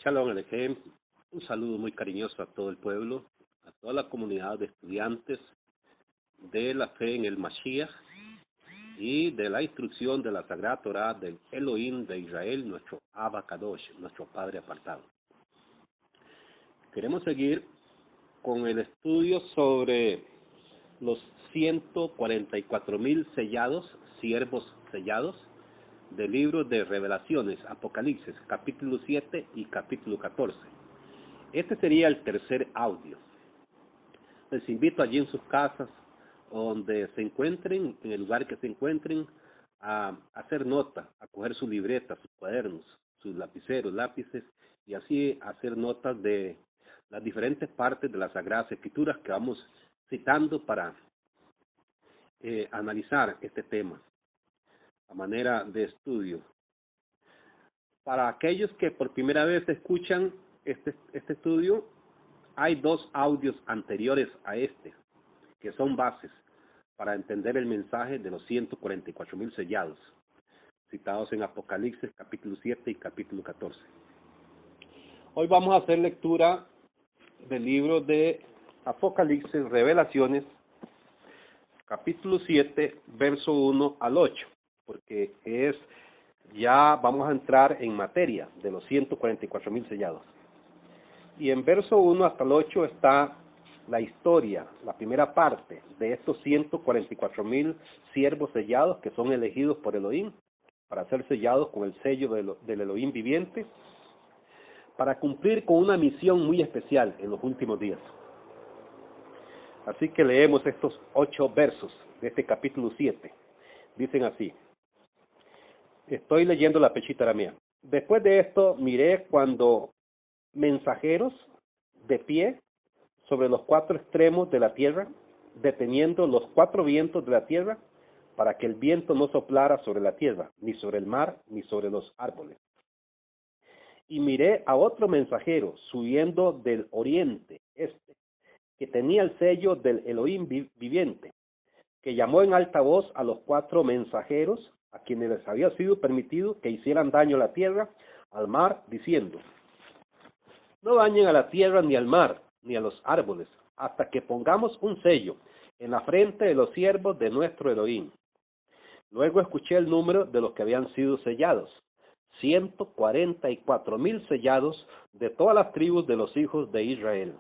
Shalom Alejem, un saludo muy cariñoso a todo el pueblo, a toda la comunidad de estudiantes de la fe en el Mashiach y de la instrucción de la Sagrada Torah del Elohim de Israel, nuestro Abba Kadosh, nuestro Padre apartado. Queremos seguir con el estudio sobre los 144,000 sellados, siervos sellados, del libro de Revelaciones, Apocalipsis, capítulo 7 y capítulo 14. Este sería el tercer audio. Les invito allí en sus casas, donde se encuentren, en el lugar que se encuentren, a hacer nota, a coger su libreta, sus cuadernos, sus lapiceros, lápices, y así hacer notas de las diferentes partes de las Sagradas Escrituras que vamos citando para analizar este tema a manera de estudio. Para aquellos que por primera vez escuchan este estudio, hay dos audios anteriores a este, que son bases para entender el mensaje de los 144,000 sellados, citados en Apocalipsis capítulo 7 y capítulo 14. Hoy vamos a hacer lectura del libro de Apocalipsis, Revelaciones, capítulo 7, verso 1 al 8, porque ya vamos a entrar en materia de los 144,000 sellados. Y en verso 1 hasta el 8 está la historia, la primera parte de estos 144,000 siervos sellados que son elegidos por Elohim para ser sellados con el sello del Elohim viviente, para cumplir con una misión muy especial en los últimos días. Así que leemos estos 8 versos de este capítulo 7. Dicen así. Estoy leyendo la Peshita Aramea. Después de esto, miré cuando mensajeros de pie sobre los 4 extremos de la tierra, deteniendo los 4 vientos de la tierra, para que el viento no soplara sobre la tierra, ni sobre el mar, ni sobre los árboles. Y miré a otro mensajero subiendo del oriente, que tenía el sello del Elohim viviente, que llamó en alta voz a los 4 mensajeros, a quienes les había sido permitido que hicieran daño a la tierra, al mar, diciendo: no dañen a la tierra, ni al mar, ni a los árboles, hasta que pongamos un sello en la frente de los siervos de nuestro Elohim. Luego escuché el número de los que habían sido sellados: 144,000 sellados de todas las tribus de los hijos de Israel.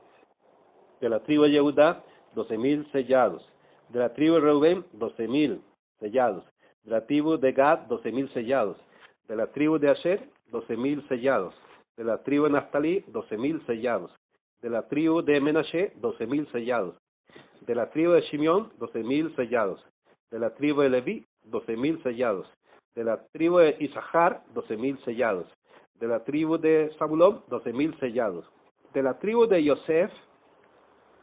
De la tribu de Yehudá, 12,000 sellados. De la tribu de Reubén, 12,000 sellados. De la tribu de Gad, 12,000 sellados. De la tribu de Asher, 12,000 sellados. De la tribu de Naftalí, 12,000 sellados. De la tribu de Menashe, 12,000 sellados. De la tribu de Shimeón, 12,000 sellados. De la tribu de Leví, 12,000 sellados. De la tribu de Isachar, 12,000 sellados. De la tribu de Zabulón, 12,000 sellados. De la tribu de Yosef,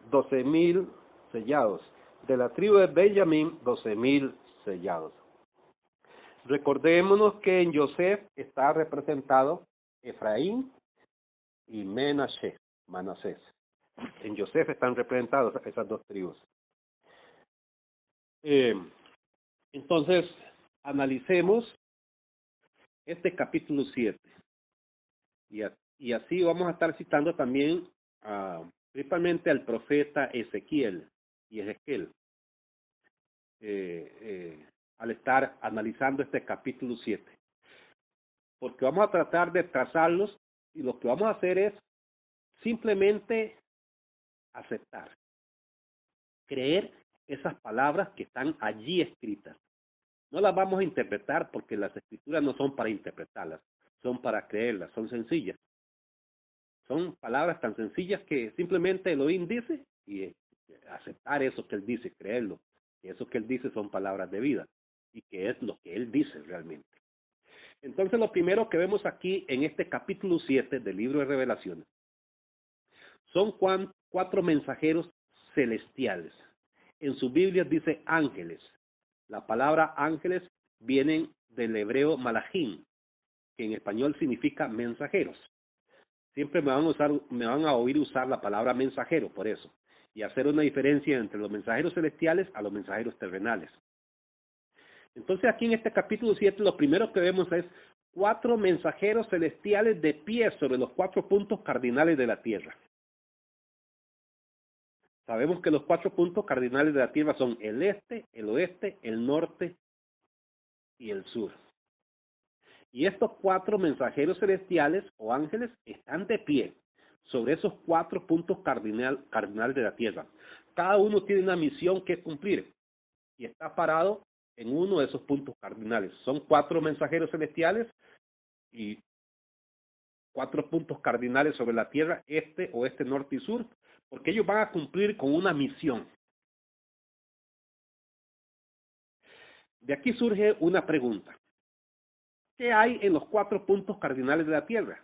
12,000 sellados. De la tribu de Benjamín, 12,000 sellados. Recordémonos que en Yosef está representado Efraín y Manasés. En Yosef están representadas esas 2 tribus. Entonces, analicemos este capítulo 7. Y así vamos a estar citando también principalmente al profeta Ezequiel y Ezequiel, al estar analizando este capítulo 7. Porque vamos a tratar de trazarlos, y lo que vamos a hacer es simplemente aceptar, creer esas palabras que están allí escritas. No las vamos a interpretar, porque las escrituras no son para interpretarlas, son para creerlas, son sencillas. Son palabras tan sencillas que simplemente Elohim dice, y aceptar eso que él dice, creerlo, que eso que él dice son palabras de vida, y que es lo que él dice realmente. Entonces, lo primero que vemos aquí en este capítulo 7 del libro de Revelaciones son 4 mensajeros celestiales. En su Biblia dice ángeles. La palabra ángeles viene del hebreo malachim, que en español significa mensajeros. Siempre me van a oír usar la palabra mensajero por eso, y hacer una diferencia entre los mensajeros celestiales a los mensajeros terrenales. Entonces aquí en este capítulo 7 lo primero que vemos es 4 mensajeros celestiales de pie sobre los 4 puntos cardinales de la tierra. Sabemos que los 4 puntos cardinales de la tierra son el este, el oeste, el norte y el sur. Y estos 4 mensajeros celestiales o ángeles están de pie sobre esos 4 puntos cardinales de la tierra. Cada uno tiene una misión que cumplir y está parado en uno de esos puntos cardinales. Son 4 mensajeros celestiales y 4 puntos cardinales sobre la tierra, este, oeste, norte y sur, porque ellos van a cumplir con una misión. De aquí surge una pregunta. ¿Qué hay en los 4 puntos cardinales de la tierra?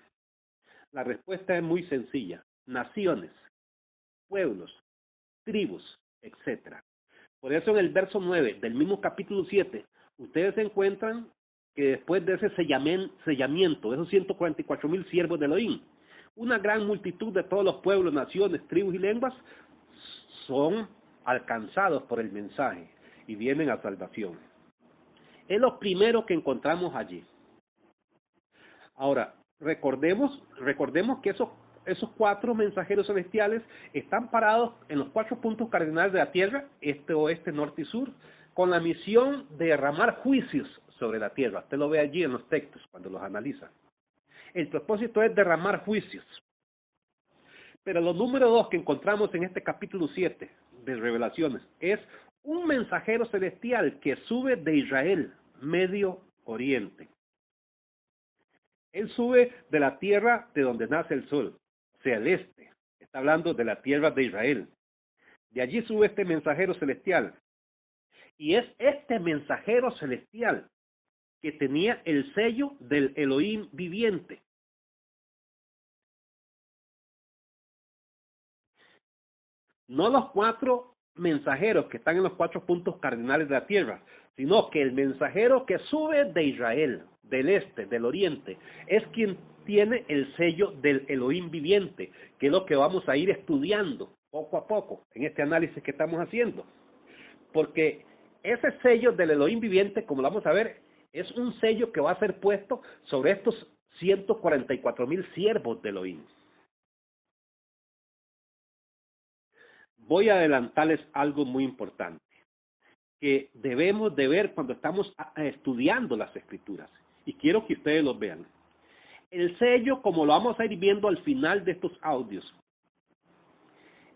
La respuesta es muy sencilla. Naciones, pueblos, tribus, etc. Por eso en el verso 9 del mismo capítulo 7, ustedes encuentran que después de ese sellamiento de esos 144,000 siervos de Elohim, una gran multitud de todos los pueblos, naciones, tribus y lenguas son alcanzados por el mensaje y vienen a salvación. Es lo primero que encontramos allí. Ahora, recordemos que esos 4 mensajeros celestiales están parados en los 4 puntos cardinales de la tierra, este, oeste, norte y sur, con la misión de derramar juicios sobre la tierra. Usted lo ve allí en los textos cuando los analiza. El propósito es derramar juicios. Pero lo número 2 que encontramos en este capítulo 7 de Revelaciones es un mensajero celestial que sube de Israel, Medio Oriente. Él sube de la tierra de donde nace el sol, o sea, el este. Está hablando de la tierra de Israel. De allí sube este mensajero celestial. Y es este mensajero celestial que tenía el sello del Elohim viviente. No los 4 mensajeros que están en los 4 puntos cardinales de la tierra, sino que el mensajero que sube de Israel, del este, del oriente, es quien tiene el sello del Elohim viviente, que es lo que vamos a ir estudiando poco a poco en este análisis que estamos haciendo. Porque ese sello del Elohim viviente, como lo vamos a ver, es un sello que va a ser puesto sobre estos 144,000 siervos de Elohim. Voy a adelantarles algo muy importante que debemos de ver cuando estamos estudiando las escrituras, y quiero que ustedes lo vean. El sello, como lo vamos a ir viendo al final de estos audios,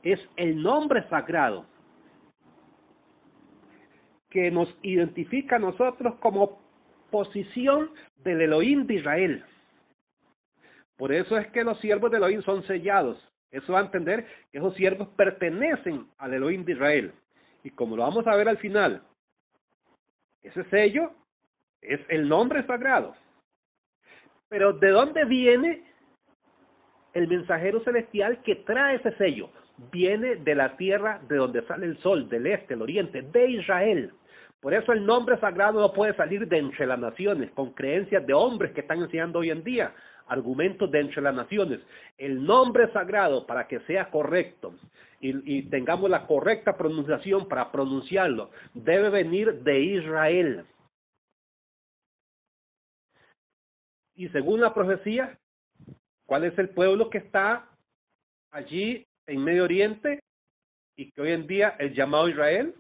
es el nombre sagrado que nos identifica a nosotros como posición del Elohim de Israel. Por eso es que los siervos de Elohim son sellados. Eso va a entender que esos siervos pertenecen al Elohim de Israel. Y como lo vamos a ver al final, ese sello es el nombre sagrado. Pero ¿de dónde viene el mensajero celestial que trae ese sello? Viene de la tierra de donde sale el sol, del este, el oriente, de Israel. Por eso el nombre sagrado no puede salir de entre las naciones, con creencias de hombres que están enseñando hoy en día, argumentos de entre las naciones. El nombre sagrado, para que sea correcto y tengamos la correcta pronunciación para pronunciarlo, debe venir de Israel. Y según la profecía, ¿cuál es el pueblo que está allí en Medio Oriente y que hoy en día es llamado Israel?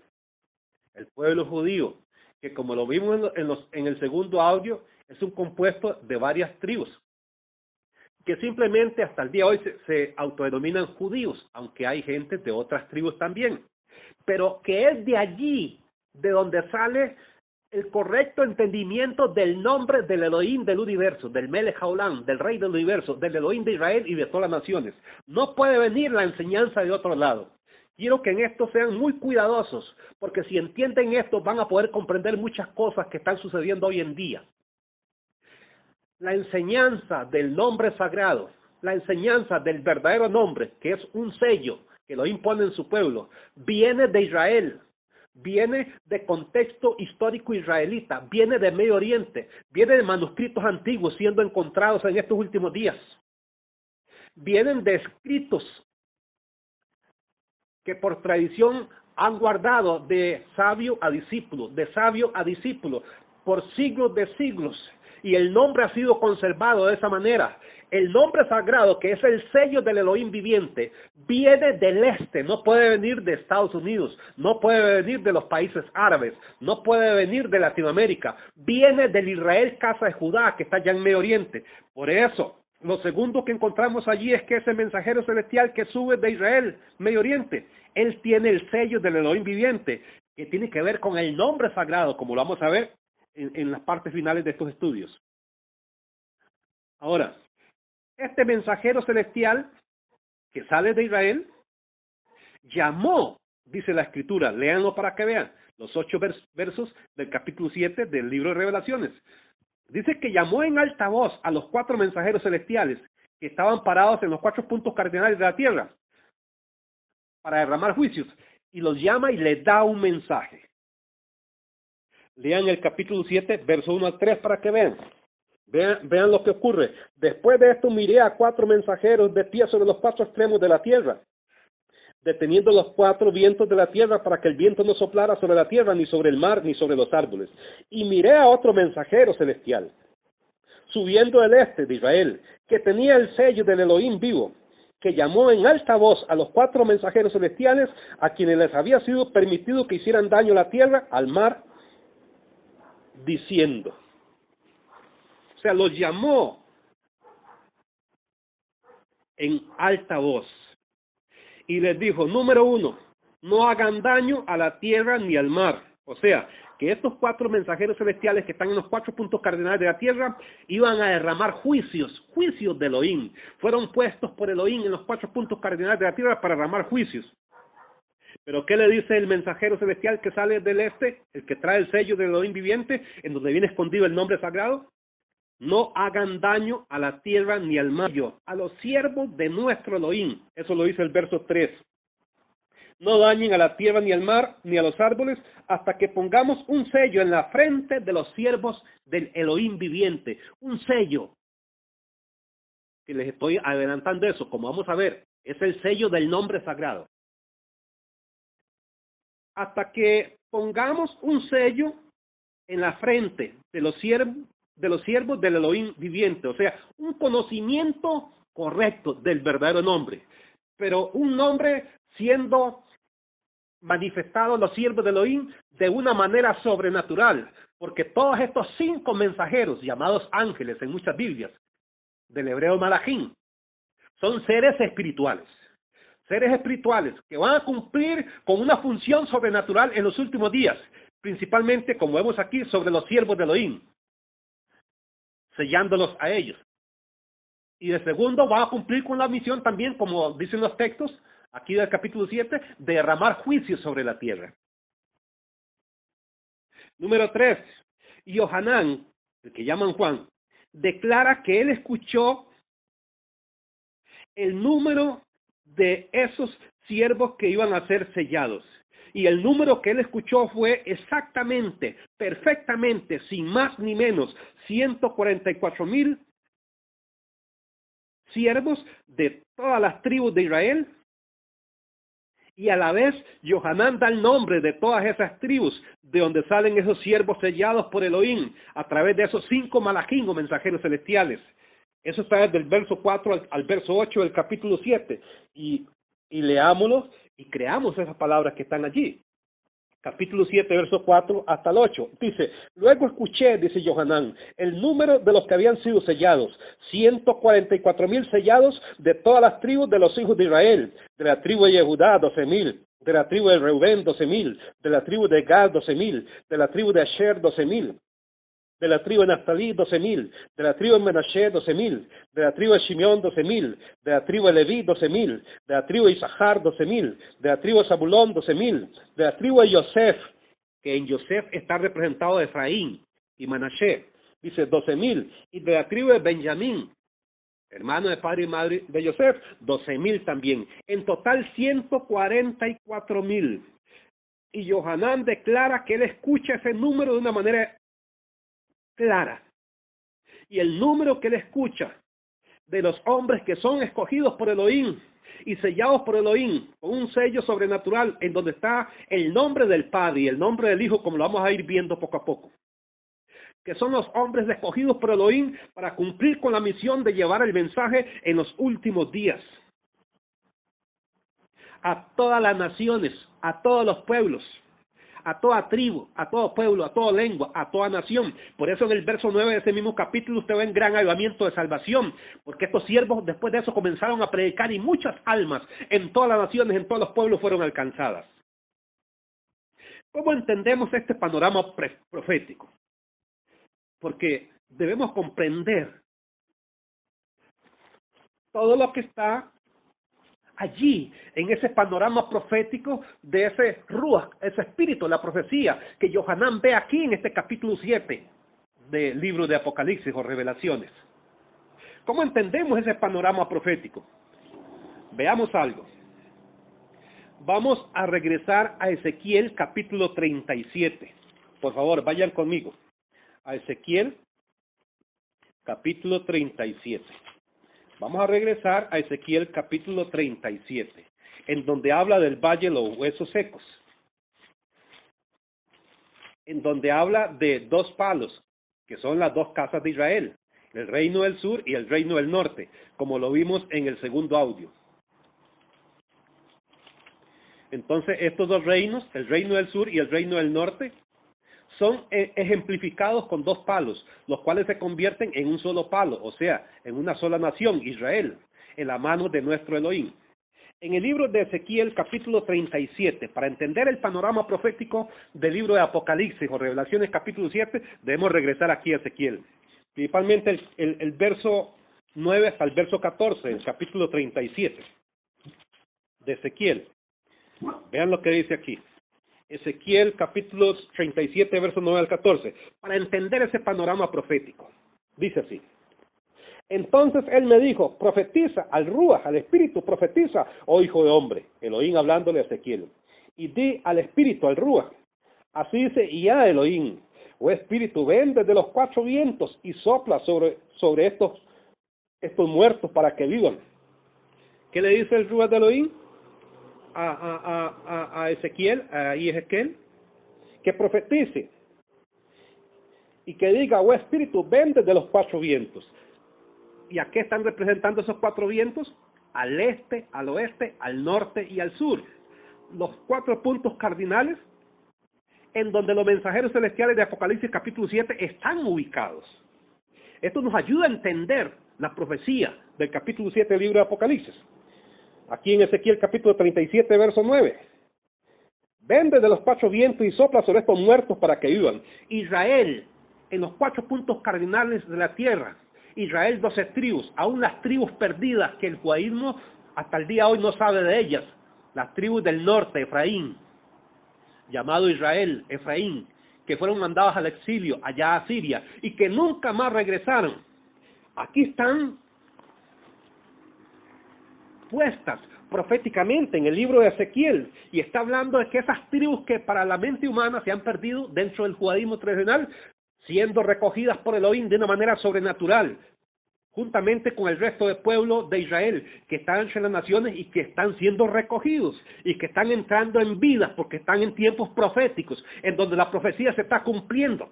El pueblo judío, que como lo vimos en el segundo audio, es un compuesto de varias tribus, que simplemente hasta el día de hoy se autodenominan judíos, aunque hay gente de otras tribus también, pero que es de allí, de donde sale el correcto entendimiento del nombre del Elohim del universo, del Melech Haolam, del Rey del universo, del Elohim de Israel y de todas las naciones. No puede venir la enseñanza de otro lado. Quiero que en esto sean muy cuidadosos, porque si entienden esto van a poder comprender muchas cosas que están sucediendo hoy en día. La enseñanza del nombre sagrado, la enseñanza del verdadero nombre, que es un sello que lo impone en su pueblo, viene de Israel, viene de contexto histórico israelita, viene de Medio Oriente, viene de manuscritos antiguos siendo encontrados en estos últimos días, vienen de escritos que por tradición han guardado de sabio a discípulo, por siglos de siglos. y el nombre ha sido conservado de esa manera. El nombre sagrado, que es el sello del Elohim viviente, viene del este, no puede venir de Estados Unidos, no puede venir de los países árabes, no puede venir de Latinoamérica, viene del Israel, casa de Judá, que está allá en Medio Oriente. Por eso, lo segundo que encontramos allí es que ese mensajero celestial que sube de Israel, Medio Oriente, él tiene el sello del Elohim viviente, que tiene que ver con el nombre sagrado, como lo vamos a ver en las partes finales de estos estudios. Ahora, este mensajero celestial que sale de Israel, llamó, dice la Escritura, léanlo para que vean, los 8 versos del capítulo 7 del libro de Revelaciones. Dice que llamó en alta voz a los 4 mensajeros celestiales que estaban parados en los 4 puntos cardinales de la tierra para derramar juicios, y los llama y les da un mensaje. Lean el capítulo 7, verso 1 al 3 para que vean. Vean lo que ocurre. Después de esto miré a 4 mensajeros de pie sobre los 4 extremos de la tierra, deteniendo los 4 vientos de la tierra para que el viento no soplara sobre la tierra, ni sobre el mar, ni sobre los árboles. Y miré a otro mensajero celestial, subiendo del este de Israel, que tenía el sello del Elohim vivo, que llamó en alta voz a los 4 mensajeros celestiales, a quienes les había sido permitido que hicieran daño a la tierra, al mar, diciendo. O sea, los llamó en alta voz. Y les dijo, número 1, no hagan daño a la tierra ni al mar. O sea, que estos 4 mensajeros celestiales que están en los 4 puntos cardinales de la tierra iban a derramar juicios de Elohim. Fueron puestos por Elohim en los 4 puntos cardinales de la tierra para derramar juicios. Pero ¿qué le dice el mensajero celestial que sale del este? El que trae el sello del Elohim viviente, en donde viene escondido el nombre sagrado. No hagan daño a la tierra ni al mar, a los siervos de nuestro Elohim. Eso lo dice el verso 3. No dañen a la tierra ni al mar ni a los árboles hasta que pongamos un sello en la frente de los siervos del Elohim viviente. Un sello. Que les estoy adelantando eso, como vamos a ver, es el sello del nombre sagrado. Hasta que pongamos un sello en la frente de los siervos del Elohim viviente, o sea, un conocimiento correcto del verdadero nombre, pero un nombre siendo manifestado a los siervos de Elohim de una manera sobrenatural, porque todos estos 5 mensajeros, llamados ángeles en muchas Biblias, del hebreo Malachim, son seres espirituales que van a cumplir con una función sobrenatural en los últimos días, principalmente, como vemos aquí, sobre los siervos de Elohim, sellándolos a ellos. Y de segundo, va a cumplir con la misión también, como dicen los textos, aquí del capítulo 7, de derramar juicios sobre la tierra. Número 3, Yohanan, el que llaman Juan, declara que él escuchó el número de esos siervos que iban a ser sellados. Y el número que él escuchó fue exactamente, perfectamente, sin más ni menos, 144,000 siervos de todas las tribus de Israel. Y a la vez, Yohanan da el nombre de todas esas tribus, de donde salen esos siervos sellados por Elohim, a través de esos 5 malachim o mensajeros celestiales. Eso está desde el verso 4 al verso 8 del capítulo 7. Y leámoslos y creamos esas palabras que están allí. Capítulo 7, verso 4 hasta el 8. Dice, luego escuché, dice Yohanan, el número de los que habían sido sellados, 144,000 sellados de todas las tribus de los hijos de Israel, de la tribu de Yehudá, 12,000, de la tribu de Reubén, 12,000, de la tribu de Gad, 12,000, de la tribu de Asher, 12,000, de la tribu de Naftalí, 12,000, de la tribu de Menashe, 12,000, de la tribu de Shimeón, 12,000, de la tribu de Leví, 12,000, de la tribu de Isachar, 12,000, de la tribu de Zabulón, 12,000, de la tribu de Yosef, que en Yosef está representado de Efraín y Manashe, dice 12,000, y de la tribu de Benjamín, hermano de padre y madre de Yosef, 12,000 también. En total 144,000. Y Yohanan declara que él escucha ese número de una manera clara. Y el número que él escucha de los hombres que son escogidos por Elohim y sellados por Elohim con un sello sobrenatural en donde está el nombre del Padre y el nombre del Hijo, como lo vamos a ir viendo poco a poco. que son los hombres escogidos por Elohim para cumplir con la misión de llevar el mensaje en los últimos días. A todas las naciones, a todos los pueblos, a toda tribu, a todo pueblo, a toda lengua, a toda nación. Por eso en el verso 9 de ese mismo capítulo usted ve un gran avivamiento de salvación, porque estos siervos después de eso comenzaron a predicar y muchas almas en todas las naciones, en todos los pueblos fueron alcanzadas. ¿Cómo entendemos este panorama profético? Porque debemos comprender todo lo que está allí, en ese panorama profético de ese Ruach, ese espíritu, la profecía que Yohanan ve aquí en este capítulo 7 del libro de Apocalipsis o Revelaciones. ¿Cómo entendemos ese panorama profético? Veamos algo. Vamos a regresar a Ezequiel capítulo 37. Por favor, vayan conmigo a Ezequiel capítulo 37. Vamos a regresar a Ezequiel capítulo 37, en donde habla del valle de los huesos secos, en donde habla de dos palos, que son las dos casas de Israel, el reino del sur y el reino del norte, como lo vimos en el segundo audio. Entonces, estos dos reinos, el reino del sur y el reino del norte, son ejemplificados con dos palos, los cuales se convierten en un solo palo, o sea, en una sola nación, Israel, en la mano de nuestro Elohim. En el libro de Ezequiel, capítulo 37, para entender el panorama profético del libro de Apocalipsis o Revelaciones, capítulo 7, debemos regresar aquí a Ezequiel. Principalmente el verso 9 hasta el verso 14, el capítulo 37 de Ezequiel. Vean lo que dice aquí. Ezequiel capítulo 37, versos 9 al 14, para entender ese panorama profético. Dice así: entonces él me dijo, profetiza al Ruach, al Espíritu, profetiza, oh hijo de hombre, Elohim hablándole a Ezequiel, y di al Espíritu, al Ruach, así dice Yahvé Elohim, oh Espíritu, ven desde los cuatro vientos y sopla sobre estos muertos para que vivan. ¿Qué le dice el Ruach de Elohim a Ezequiel, a Ezequiel? Que profetice y que diga, oh Espíritu, ven desde los cuatro vientos. ¿Y a qué están representando esos cuatro vientos? Al este, al oeste, al norte y al sur. Los cuatro puntos cardinales en donde los mensajeros celestiales de Apocalipsis capítulo 7 están ubicados. Esto nos ayuda a entender la profecía del capítulo 7 del libro de Apocalipsis. Aquí en Ezequiel capítulo 37, verso 9. Ven desde los cuatro vientos y sopla sobre estos muertos para que vivan. Israel, en los cuatro puntos cardinales de la tierra. Israel, 12 tribus, aún las tribus perdidas que el judaísmo hasta el día de hoy no sabe de ellas. Las tribus del norte, Efraín, llamado Israel, Efraín, que fueron mandados al exilio allá a Siria y que nunca más regresaron. Aquí están puestas proféticamente en el libro de Ezequiel, y está hablando de que esas tribus que para la mente humana se han perdido dentro del judaísmo tradicional, siendo recogidas por Elohim de una manera sobrenatural, juntamente con el resto del pueblo de Israel, que están entre las naciones y que están siendo recogidos, y que están entrando en vida, porque están en tiempos proféticos, en donde la profecía se está cumpliendo.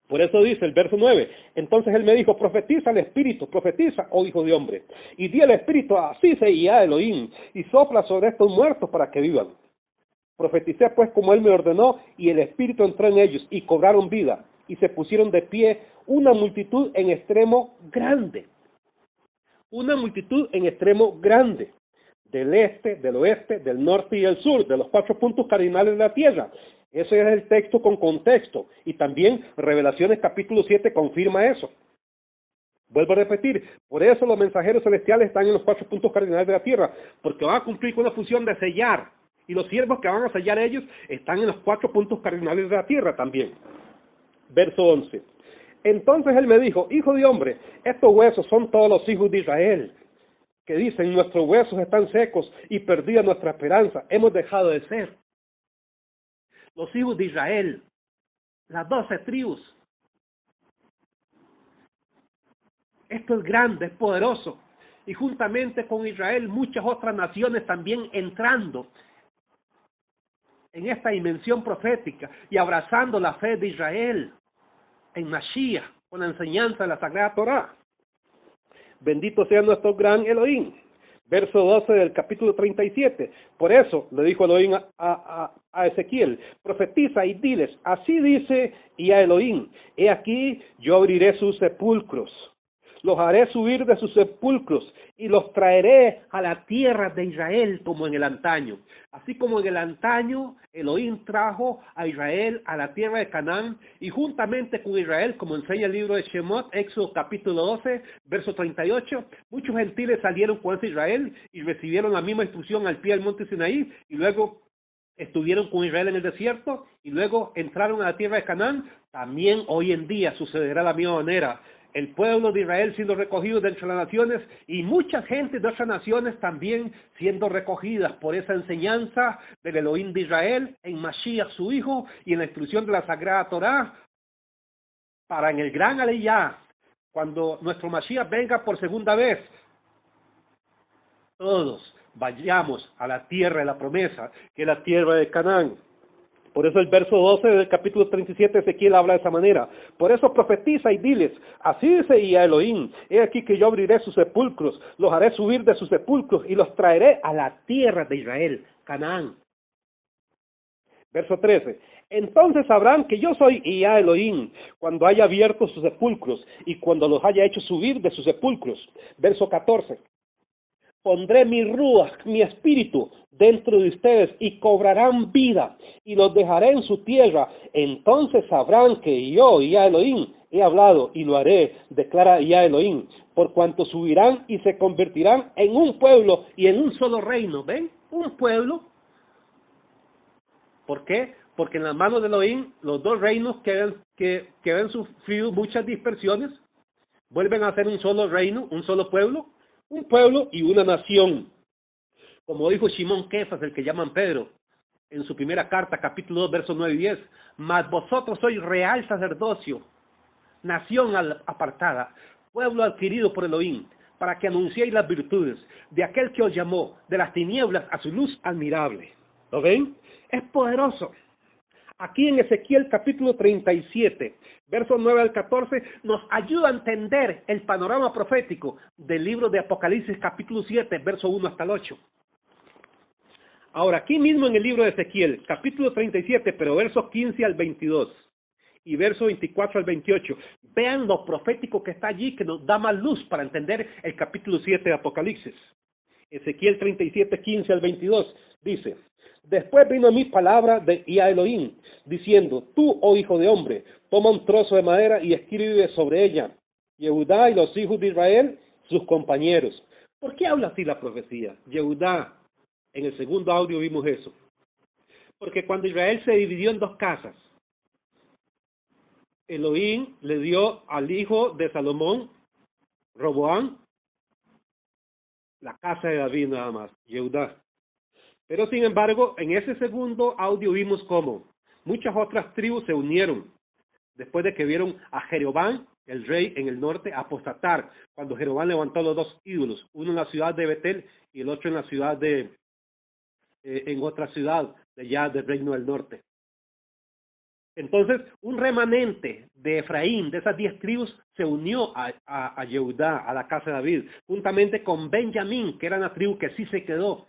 Por eso dice el verso 9, entonces él me dijo, profetiza al Espíritu, profetiza, oh hijo de hombre, y di al Espíritu, así se irá Elohim, y sopla sobre estos muertos para que vivan. Profeticé pues como él me ordenó, y el Espíritu entró en ellos, y cobraron vida, y se pusieron de pie una multitud en extremo grande. Una multitud en extremo grande, del este, del oeste, del norte y del sur, de los cuatro puntos cardinales de la tierra. Ese es el texto con contexto, y también Revelaciones capítulo 7 confirma eso. Vuelvo a repetir, por eso los mensajeros celestiales están en los cuatro puntos cardinales de la tierra, porque van a cumplir con la función de sellar, y los siervos que van a sellar ellos están en los cuatro puntos cardinales de la tierra también. Verso 11. Entonces él me dijo, hijo de hombre, estos huesos son todos los hijos de Israel, que dicen, nuestros huesos están secos y perdida nuestra esperanza, hemos dejado de ser. Los hijos de Israel, las 12 tribus. Esto es grande, es poderoso. Y juntamente con Israel, muchas otras naciones también entrando en esta dimensión profética y abrazando la fe de Israel. en Mashiach, con la enseñanza de la Sagrada Torá. Bendito sea nuestro gran Elohim. Verso 12 del capítulo 37. Por eso le dijo Elohim a Ezequiel, profetiza y diles, así dice y a Elohim, he aquí yo abriré sus sepulcros, los haré subir de sus sepulcros y los traeré a la tierra de Israel como en el antaño. Así como en el antaño Elohim trajo a Israel a la tierra de Canaán y juntamente con Israel, como enseña el libro de Shemot, Éxodo capítulo 12, verso 38, muchos gentiles salieron con ese Israel y recibieron la misma instrucción al pie del monte Sinaí y luego estuvieron con Israel en el desierto y luego entraron a la tierra de Canaán. También hoy en día sucederá de la misma manera. El pueblo de Israel siendo recogido de entre las naciones y mucha gente de otras naciones también siendo recogidas por esa enseñanza del Elohim de Israel en Mashiach su hijo y en la instrucción de la Sagrada Torá para en el gran Aliyah, cuando nuestro Mashiach venga por segunda vez, todos vayamos a la tierra de la promesa, que es la tierra de Canaán. Por eso el verso 12 del capítulo 37 Ezequiel habla de esa manera. Por eso profetiza y diles, así dice y a Elohim, he aquí que yo abriré sus sepulcros, los haré subir de sus sepulcros y los traeré a la tierra de Israel, Canaán. Verso 13, entonces sabrán que yo soy Yahvé Elohim, cuando haya abierto sus sepulcros y cuando los haya hecho subir de sus sepulcros. Verso 14, pondré mi ruach, mi espíritu, dentro de ustedes y cobrarán vida y los dejaré en su tierra. Entonces sabrán que yo, Yahvé Elohim, he hablado y lo haré, declara Yahvé Elohim, por cuanto subirán y se convertirán en un pueblo y en un solo reino. ¿Ven? Un pueblo. ¿Por qué? Porque en las manos de Elohim, los dos reinos que habían sufrido muchas dispersiones, vuelven a ser un solo reino, un solo pueblo. Un pueblo y una nación. Como dijo Shimón Kefas, el que llaman Pedro, en su primera carta, capítulo 2, versos 9 y 10, mas vosotros sois real sacerdocio, nación apartada, pueblo adquirido por Elohim, para que anunciéis las virtudes de aquel que os llamó de las tinieblas a su luz admirable. ¿Lo ven? Es poderoso. Aquí en Ezequiel capítulo 37, versos 9 al 14, nos ayuda a entender el panorama profético del libro de Apocalipsis capítulo 7, verso 1 hasta el 8. Ahora, aquí mismo en el libro de Ezequiel, capítulo 37, pero versos 15 al 22 y versos 24 al 28, vean lo profético que está allí, que nos da más luz para entender el capítulo 7 de Apocalipsis. Ezequiel 37, 15 al 22, dice, después vino a mí palabra de Yahvé Elohim, diciendo, tú, oh hijo de hombre, toma un trozo de madera y escribe sobre ella, Yehudá y los hijos de Israel, sus compañeros. ¿Por qué habla así la profecía? Yehudá, en el segundo audio vimos eso. Porque cuando Israel se dividió en dos casas, Elohim le dio al hijo de Salomón, Roboam, la casa de David nada más, Yehudá. Pero sin embargo, en ese segundo audio vimos cómo muchas otras tribus se unieron después de que vieron a Jeroboam, el rey en el norte, apostatar, cuando Jeroboam levantó los dos ídolos, uno en la ciudad de Betel y el otro en la ciudad en otra ciudad de allá del reino del norte. Entonces, un remanente de Efraín, de esas 10 tribus, se unió a Yehudá, a la casa de David, juntamente con Benjamín, que era una tribu que sí se quedó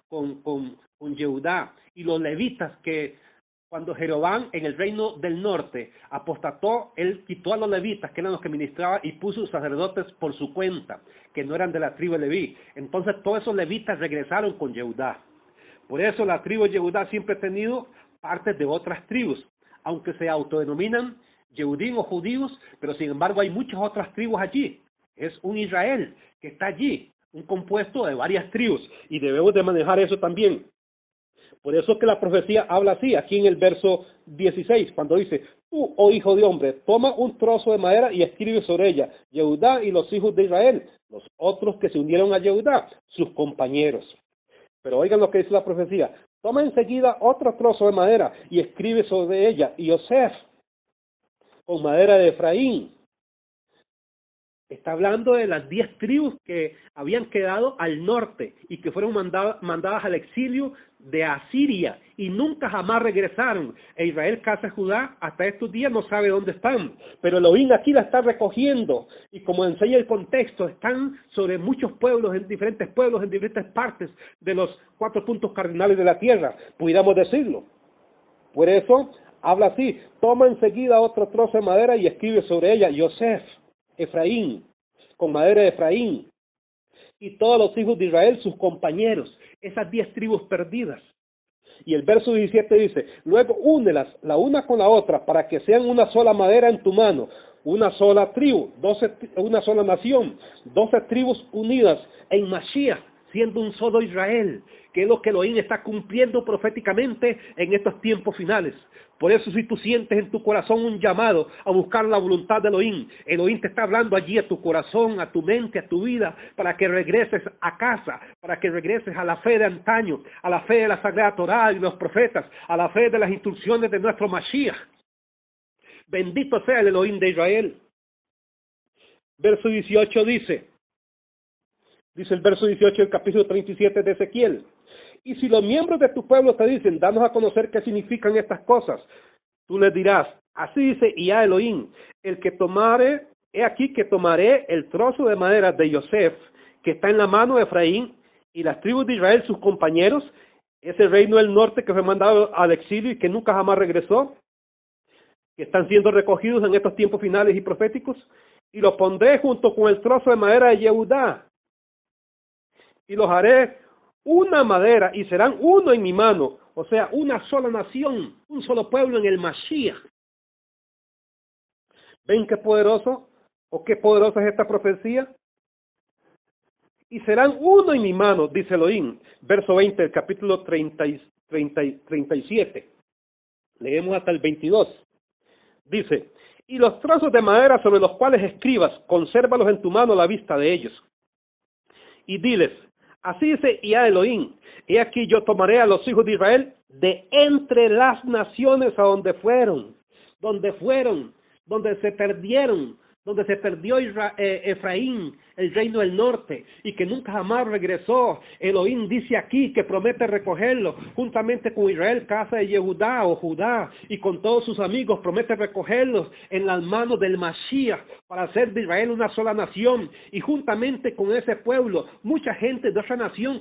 con Yehudá, y los levitas, que cuando Jeroboam en el reino del norte apostató, él quitó a los levitas, que eran los que ministraban, y puso sacerdotes por su cuenta, que no eran de la tribu de Leví. Entonces todos esos levitas regresaron con Yehudá. Por eso la tribu de Yehudá siempre ha tenido partes de otras tribus, aunque se autodenominan Yehudim o judíos, pero sin embargo hay muchas otras tribus allí. Es un Israel que está allí, un compuesto de varias tribus, y debemos de manejar eso también. Por eso que la profecía habla así, aquí en el verso 16, cuando dice, tú, oh hijo de hombre, toma un trozo de madera y escribe sobre ella, Yehudá y los hijos de Israel, los otros que se unieron a Yehudá, sus compañeros. Pero oigan lo que dice la profecía, toma enseguida otro trozo de madera y escribe sobre ella, Yosef, con madera de Efraín. Está hablando de las 10 tribus que habían quedado al norte y que fueron mandadas al exilio de Asiria y nunca jamás regresaron. E Israel, casa de Judá, hasta estos días no sabe dónde están. Pero Elohim aquí la está recogiendo y como enseña el contexto, están sobre muchos pueblos, en diferentes partes de los 4 puntos cardinales de la tierra, pudiéramos decirlo. Por eso habla así: toma enseguida otro trozo de madera y escribe sobre ella Yosef, Efraín, con madera de Efraín, y todos los hijos de Israel, sus compañeros, esas 10 tribus perdidas. Y el verso 17 dice: luego únelas la una con la otra para que sean una sola madera en tu mano, una sola tribu, una sola nación, 12 tribus unidas en Mashiach, siendo un solo Israel, que es lo que Elohim está cumpliendo proféticamente en estos tiempos finales. Por eso, si tú sientes en tu corazón un llamado a buscar la voluntad de Elohim, Elohim te está hablando allí a tu corazón, a tu mente, a tu vida, para que regreses a casa, para que regreses a la fe de antaño, a la fe de la Sagrada Torá y los profetas, a la fe de las instrucciones de nuestro Mashiach. Bendito sea el Elohim de Israel. Verso 18 dice el verso 18 del capítulo 37 de Ezequiel: y si los miembros de tu pueblo te dicen, danos a conocer qué significan estas cosas, tú les dirás, así dice Yahvé Elohim, he aquí que tomaré el trozo de madera de Yosef, que está en la mano de Efraín, y las tribus de Israel, sus compañeros, ese reino del norte que fue mandado al exilio y que nunca jamás regresó, que están siendo recogidos en estos tiempos finales y proféticos, y los pondré junto con el trozo de madera de Yehudá, y los haré una madera, y serán uno en mi mano, o sea, una sola nación, un solo pueblo en el Mashiach. ¿Ven qué poderoso, o qué poderosa es esta profecía? Y serán uno en mi mano, dice Elohim, verso 20 del capítulo 37. Leemos hasta el 22. Dice: y los trozos de madera sobre los cuales escribas, consérvalos en tu mano a la vista de ellos. Y diles, así dice Yahvé Elohim, he aquí yo tomaré a los hijos de Israel de entre las naciones a donde se perdieron, donde se perdió Efraín, el reino del norte, y que nunca jamás regresó. Elohim dice aquí que promete recogerlo, juntamente con Israel, casa de Yehudá o Judá, y con todos sus amigos, promete recogerlos en las manos del Mashiach, para hacer de Israel una sola nación, y juntamente con ese pueblo, mucha gente de otra nación,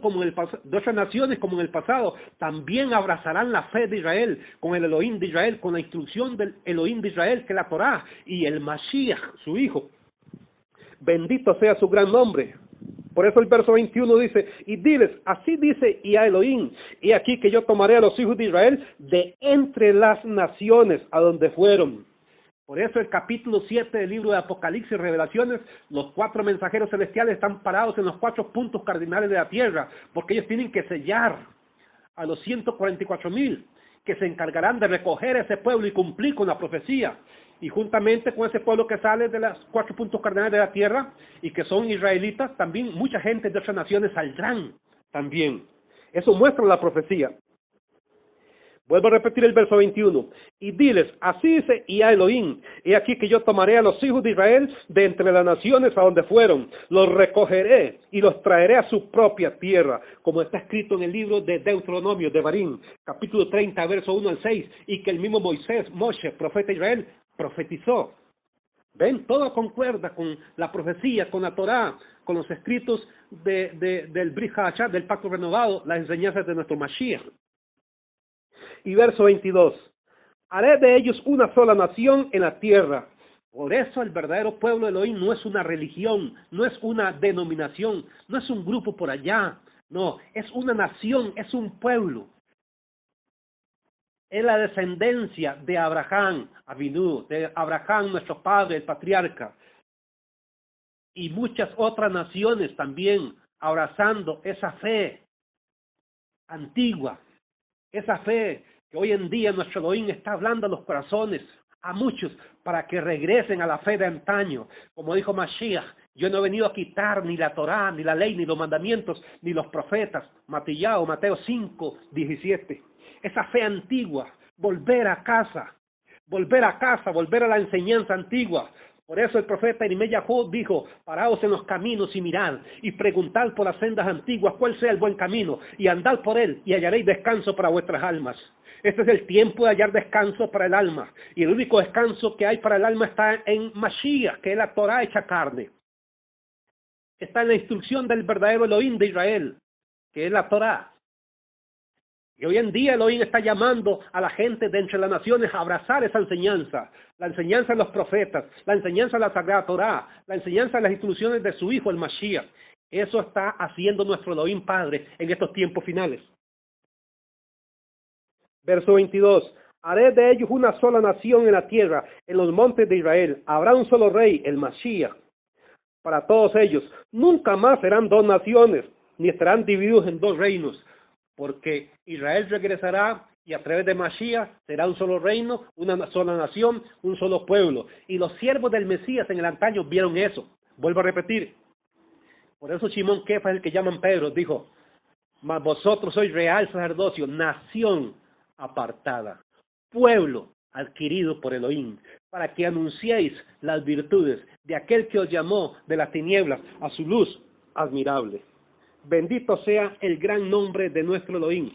de otras naciones como en el pasado, también abrazarán la fe de Israel, con el Elohim de Israel, con la instrucción del Elohim de Israel, que es la Torá, y el Mashiach, su hijo. Bendito sea su gran nombre. Por eso el verso 21 dice: y diles, así dice Yahvé Elohim, he aquí que yo tomaré a los hijos de Israel de entre las naciones a donde fueron. Por eso el capítulo 7 del libro de Apocalipsis y Revelaciones, los 4 mensajeros celestiales están parados en los 4 puntos cardinales de la tierra, porque ellos tienen que sellar a los 144,000 que se encargarán de recoger a ese pueblo y cumplir con la profecía. Y juntamente con ese pueblo que sale de los 4 puntos cardinales de la tierra y que son israelitas, también mucha gente de otras naciones saldrán también. Eso muestra la profecía. Vuelvo a repetir el verso 21. Y diles, así dice Yahvé Elohim, he aquí que yo tomaré a los hijos de Israel de entre las naciones a donde fueron, los recogeré y los traeré a su propia tierra, como está escrito en el libro de Deuteronomio, de Barín, capítulo 30, verso 1 al 6, y que el mismo Moshe, profeta de Israel, profetizó. Ven, todo concuerda con la profecía, con la Torá, con los escritos del Brit Hadashah, del pacto renovado, las enseñanzas de nuestro Mashiach. Y verso 22, haré de ellos una sola nación en la tierra. Por eso el verdadero pueblo de Elohim no es una religión, no es una denominación, no es un grupo por allá, no, es una nación, es un pueblo. Es la descendencia de Abraham, Avinu, de Abraham, nuestro padre, el patriarca, y muchas otras naciones también abrazando esa fe antigua, esa fe que hoy en día nuestro Elohim está hablando a los corazones, a muchos, para que regresen a la fe de antaño. Como dijo Mashiach, yo no he venido a quitar ni la Torá, ni la ley, ni los mandamientos, ni los profetas. Mateo 5, 17. Esa fe antigua, volver a casa, volver a la enseñanza antigua, Por eso el profeta Jeremías Yahó dijo, paraos en los caminos y mirad, y preguntad por las sendas antiguas cuál sea el buen camino, y andad por él, y hallaréis descanso para vuestras almas. Este es el tiempo de hallar descanso para el alma, y el único descanso que hay para el alma está en Mashiach, que es la Torah hecha carne. Está en la instrucción del verdadero Elohim de Israel, que es la Torah. Y hoy en día Elohim está llamando a la gente de entre las naciones a abrazar esa enseñanza, la enseñanza de los profetas, la enseñanza de la Sagrada Torah, la enseñanza de las instrucciones de su Hijo, el Mashiach. Eso está haciendo nuestro Elohim Padre en estos tiempos finales. Verso 22. Haré de ellos una sola nación en la tierra, en los montes de Israel. Habrá un solo rey, el Mashiach, para todos ellos. Nunca más serán dos naciones, ni estarán divididos en dos reinos, porque Israel regresará y a través de Mashiach será un solo reino, una sola nación, un solo pueblo. Y los siervos del Mesías en el antaño vieron eso. Vuelvo a repetir. Por eso Simón Kefa, el que llaman Pedro, dijo, mas vosotros sois real sacerdocio, nación apartada, pueblo adquirido por Elohim, para que anunciéis las virtudes de aquel que os llamó de las tinieblas a su luz admirable. Bendito sea el gran nombre de nuestro Elohim.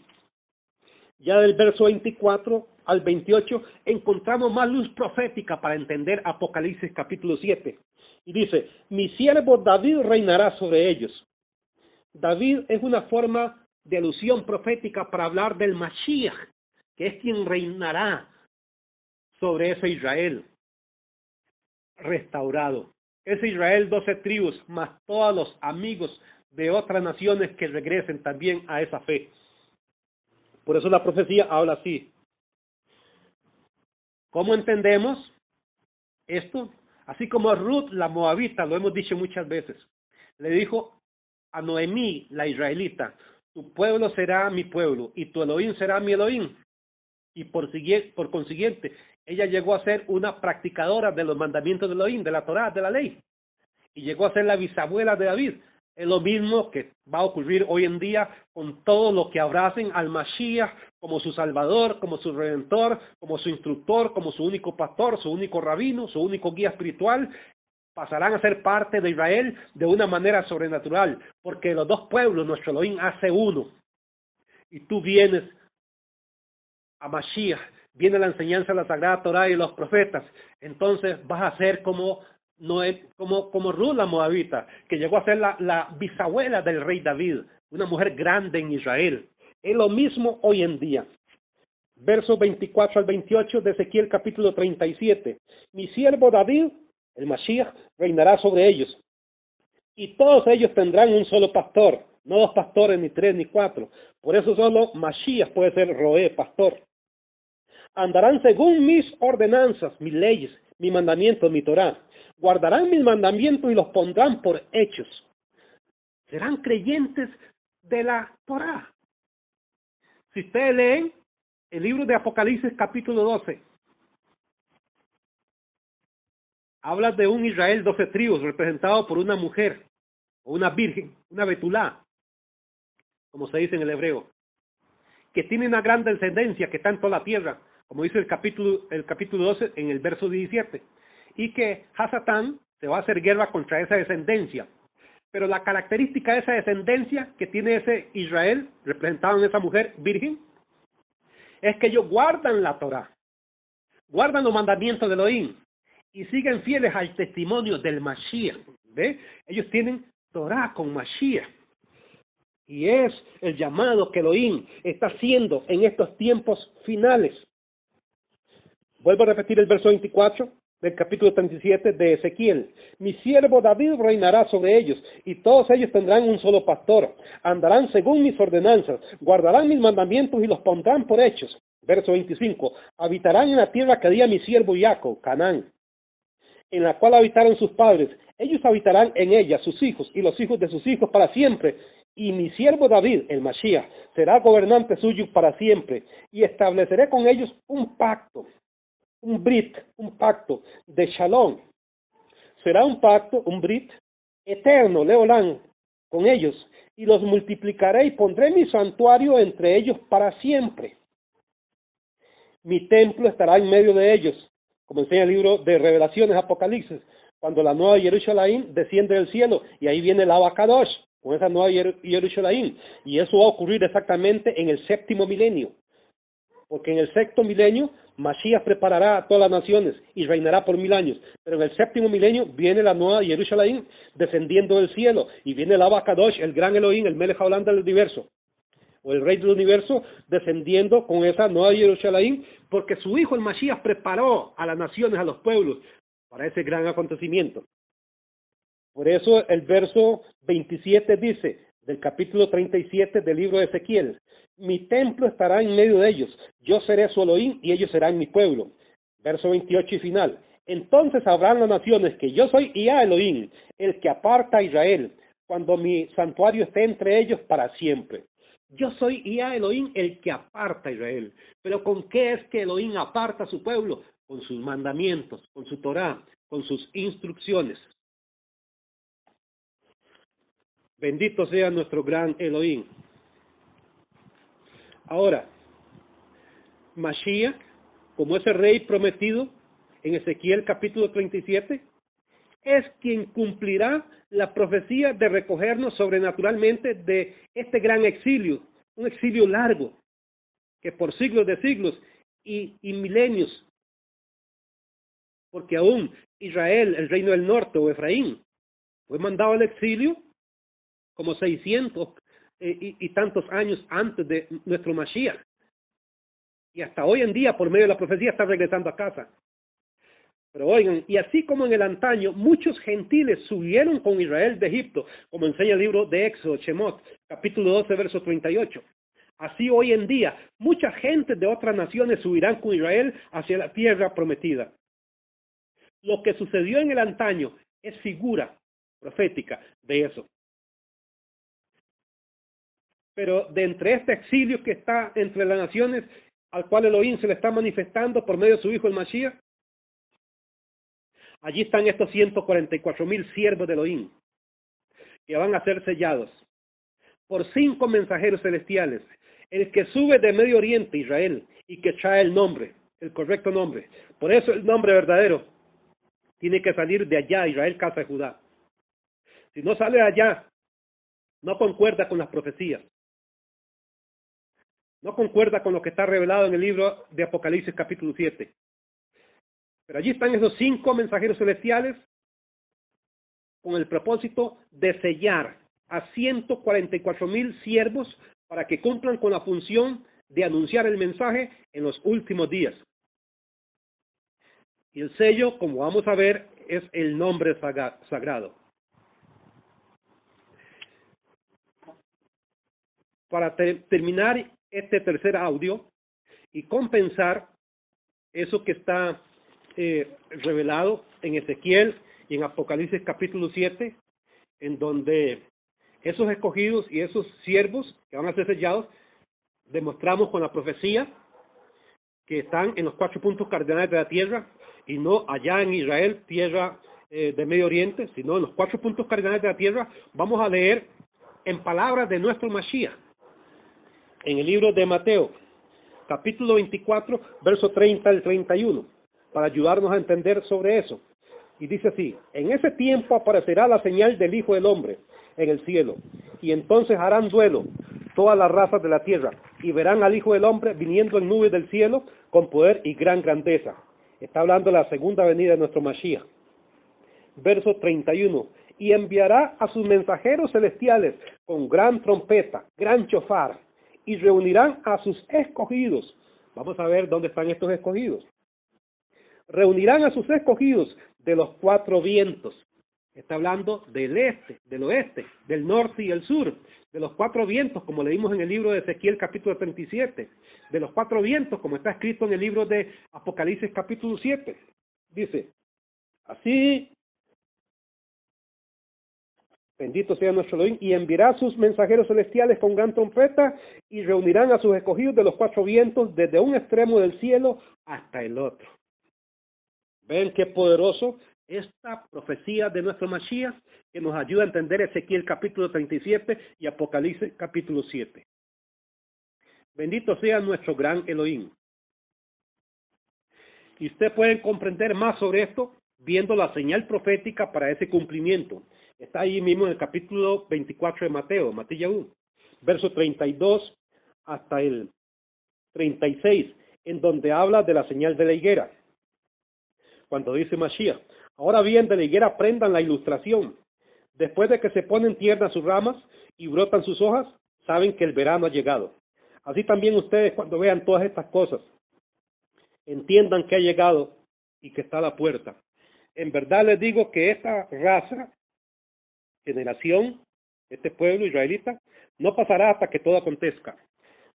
Ya del verso 24 al 28 encontramos más luz profética para entender Apocalipsis capítulo 7. Y dice, mi siervo David reinará sobre ellos. David es una forma de alusión profética para hablar del Mashiach, que es quien reinará sobre ese Israel restaurado. Ese Israel 12 tribus, más todos los amigos de otras naciones que regresen también a esa fe. Por eso la profecía habla así. ¿Cómo entendemos esto? Así como Ruth, la moabita, lo hemos dicho muchas veces, le dijo a Noemí, la israelita, tu pueblo será mi pueblo y tu Elohim será mi Elohim. Y por consiguiente, ella llegó a ser una practicadora de los mandamientos de Elohim, de la Torá, de la ley. Y llegó a ser la bisabuela de David. Es lo mismo que va a ocurrir hoy en día con todos los que abracen al Mashiach como su Salvador, como su Redentor, como su instructor, como su único pastor, su único rabino, su único guía espiritual. Pasarán a ser parte de Israel de una manera sobrenatural, porque los dos pueblos, nuestro Elohim hace uno. Y tú vienes a Mashiach, viene la enseñanza de la Sagrada Torah y los profetas, entonces vas a ser como Ruth la moabita, que llegó a ser la bisabuela del rey David, una mujer grande en Israel. Es lo mismo hoy en día. Versos 24 al 28 de Ezequiel capítulo 37. Mi siervo David, el Mashiach, reinará sobre ellos. Y todos ellos tendrán un solo pastor, no dos pastores, ni tres, ni cuatro. Por eso solo Mashiach puede ser Roé, pastor. Andarán según mis ordenanzas, mis leyes, mis mandamientos, mi Torah. Guardarán mis mandamientos y los pondrán por hechos. Serán creyentes de la Torah. Si ustedes leen el libro de Apocalipsis capítulo 12, habla de un Israel 12 tribus representado por una mujer, o una virgen, una betulá, como se dice en el hebreo, que tiene una gran descendencia que está en toda la tierra, como dice el capítulo 12 en el verso 17, y que Hasatán se va a hacer guerra contra esa descendencia. Pero la característica de esa descendencia que tiene ese Israel, representado en esa mujer virgen, es que ellos guardan la Torah, guardan los mandamientos de Elohim, y siguen fieles al testimonio del Mashiach. ¿Ve? Ellos tienen Torah con Mashiach. Y es el llamado que Elohim está haciendo en estos tiempos finales. Vuelvo a repetir el verso 24 del capítulo 37 de Ezequiel. Mi siervo David reinará sobre ellos, y todos ellos tendrán un solo pastor. Andarán según mis ordenanzas, guardarán mis mandamientos y los pondrán por hechos. Verso 25. Habitarán en la tierra que di a mi siervo Jacob, Canaán, en la cual habitaron sus padres. Ellos habitarán en ella, sus hijos y los hijos de sus hijos para siempre. Y mi siervo David, el Mashiach, será gobernante suyo para siempre. Y estableceré con ellos un pacto, un brit, un pacto de shalom. Será un pacto, un brit, eterno, leolán, con ellos. Y los multiplicaré y pondré mi santuario entre ellos para siempre. Mi templo estará en medio de ellos, como enseña el libro de Revelaciones, Apocalipsis. cuando la nueva Jerusalén desciende del cielo, y ahí viene el Abacadosh, con esa nueva Jerusalén, y eso va a ocurrir exactamente en el séptimo milenio, porque en el sexto milenio Mashiach preparará a todas las naciones y reinará por 1000 años, pero en el séptimo milenio viene la nueva Jerusalén descendiendo del cielo, y viene el Abacadosh, el gran Elohim, el Melech Haolam del universo, o el rey del universo, descendiendo con esa nueva Jerusalén, porque su hijo el Mashiach preparó a las naciones, a los pueblos, para ese gran acontecimiento. Por eso el verso 27 dice, del capítulo 37 del libro de Ezequiel, mi templo estará en medio de ellos, yo seré su Elohim y ellos serán mi pueblo. Verso 28 y final, entonces sabrán las naciones que yo soy Yahweh Elohim, el que aparta a Israel, cuando mi santuario esté entre ellos para siempre. Yo soy Yahweh Elohim, el que aparta a Israel. Pero ¿con qué es que Elohim aparta a su pueblo? Con sus mandamientos, con su Torah, con sus instrucciones. Bendito sea nuestro gran Elohim. Ahora, Mashiach, como ese rey prometido en Ezequiel capítulo 37, es quien cumplirá la profecía de recogernos sobrenaturalmente de este gran exilio, un exilio largo, que por siglos de siglos y milenios, porque aún Israel, el reino del norte o Efraín, fue mandado al exilio como 600 y tantos años antes de nuestro Mashiach. Y hasta hoy en día, por medio de la profecía, está regresando a casa. Pero oigan, y así como en el antaño, muchos gentiles subieron con Israel de Egipto, como enseña el libro de Éxodo, Shemot, capítulo 12, verso 38. Así hoy en día, mucha gente de otras naciones subirán con Israel hacia la tierra prometida. Lo que sucedió en el antaño es figura profética de eso. Pero de entre este exilio que está entre las naciones, al cual Elohim se le está manifestando por medio de su hijo el Mashiach, allí están estos 144,000 siervos de Elohim, que van a ser sellados por 5 mensajeros celestiales. El que sube de Medio Oriente, Israel, y que trae el nombre, el correcto nombre. Por eso el nombre verdadero tiene que salir de allá, Israel, casa de Judá. Si no sale de allá, no concuerda con las profecías. No concuerda con lo que está revelado en el libro de Apocalipsis capítulo 7. Pero allí están esos 5 mensajeros celestiales con el propósito de sellar a 144,000 siervos para que cumplan con la función de anunciar el mensaje en los últimos días. Y el sello, como vamos a ver, es el nombre sagrado. Para terminar este tercer audio y compensar eso que está revelado en Ezequiel y en Apocalipsis capítulo 7, en donde esos escogidos y esos siervos que van a ser sellados, demostramos con la profecía que están en los 4 puntos cardinales de la tierra, y no allá en Israel, tierra de Medio Oriente, sino en los 4 puntos cardinales de la tierra. Vamos a leer en palabras de nuestro Mashiach, en el libro de Mateo, capítulo 24, verso 30 al 31, para ayudarnos a entender sobre eso. Y dice así: en ese tiempo aparecerá la señal del Hijo del Hombre en el cielo, y entonces harán duelo todas las razas de la tierra, y verán al Hijo del Hombre viniendo en nubes del cielo con poder y gran grandeza. Está hablando de la segunda venida de nuestro Mashiach. Verso 31. Y enviará a sus mensajeros celestiales con gran trompeta, gran chofar, y reunirán a sus escogidos. Vamos a ver dónde están estos escogidos. Reunirán a sus escogidos de los 4 vientos. Está hablando del este, del oeste, del norte y el sur, de los 4 vientos, como leímos en el libro de Ezequiel capítulo 37, de los 4 vientos, como está escrito en el libro de Apocalipsis capítulo 7. Dice, así, bendito sea nuestro Elohim, y enviará sus mensajeros celestiales con gran trompeta, y reunirán a sus escogidos de los 4 vientos, desde un extremo del cielo hasta el otro. ¿Ven qué poderoso esta profecía de nuestro Mashiach, que nos ayuda a entender Ezequiel capítulo 37 y Apocalipsis capítulo 7? Bendito sea nuestro gran Elohim. Y usted puede comprender más sobre esto viendo la señal profética para ese cumplimiento. Está ahí mismo en el capítulo 24 de Mateo, Mateo 1, verso 32 hasta el 36, en donde habla de la señal de la higuera. Cuando dice Mashiach, ahora bien, de la higuera aprendan la ilustración. Después de que se ponen tiernas sus ramas y brotan sus hojas, saben que el verano ha llegado. Así también ustedes, cuando vean todas estas cosas, entiendan que ha llegado y que está a la puerta. En verdad les digo que esta raza, generación, este pueblo israelita, no pasará hasta que todo acontezca.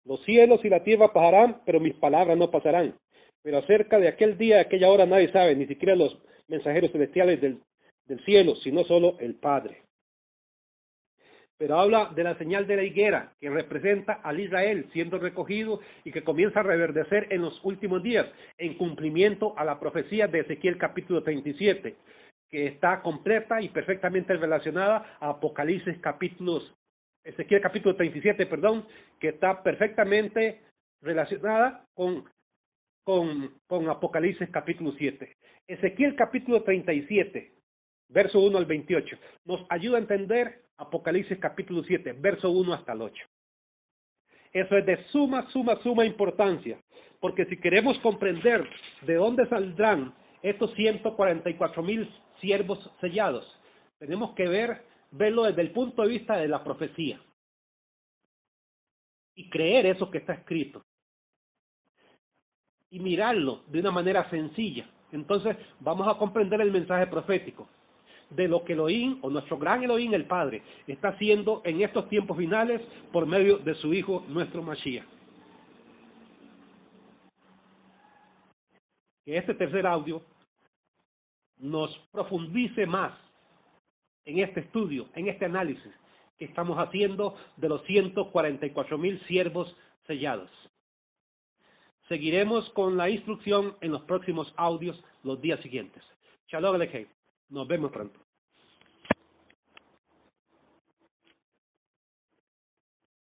Los cielos y la tierra pasarán, pero mis palabras no pasarán. Pero acerca de aquel día, de aquella hora, nadie sabe, ni siquiera los mensajeros celestiales del cielo, sino solo el Padre. Pero habla de la señal de la higuera, que representa al Israel siendo recogido y que comienza a reverdecer en los últimos días, en cumplimiento a la profecía de Ezequiel capítulo 37, que está completa y perfectamente relacionada a Ezequiel capítulo 37, que está perfectamente relacionada con Apocalipsis capítulo 7. Ezequiel capítulo 37, verso 1 al 28, nos ayuda a entender Apocalipsis capítulo 7, verso 1 hasta el 8. Eso es de suma importancia, porque si queremos comprender de dónde saldrán estos 144,000 siervos sellados, tenemos que verlo desde el punto de vista de la profecía y creer eso que está escrito y mirarlo de una manera sencilla. Entonces vamos a comprender el mensaje profético de lo que Elohim, o nuestro gran Elohim, el Padre, está haciendo en estos tiempos finales por medio de su Hijo, nuestro Mashiach. Que este tercer audio nos profundice más en este estudio, en este análisis que estamos haciendo de los 144,000 siervos sellados. Seguiremos con la instrucción en los próximos audios los días siguientes. Shalom Aleichem. Nos vemos pronto.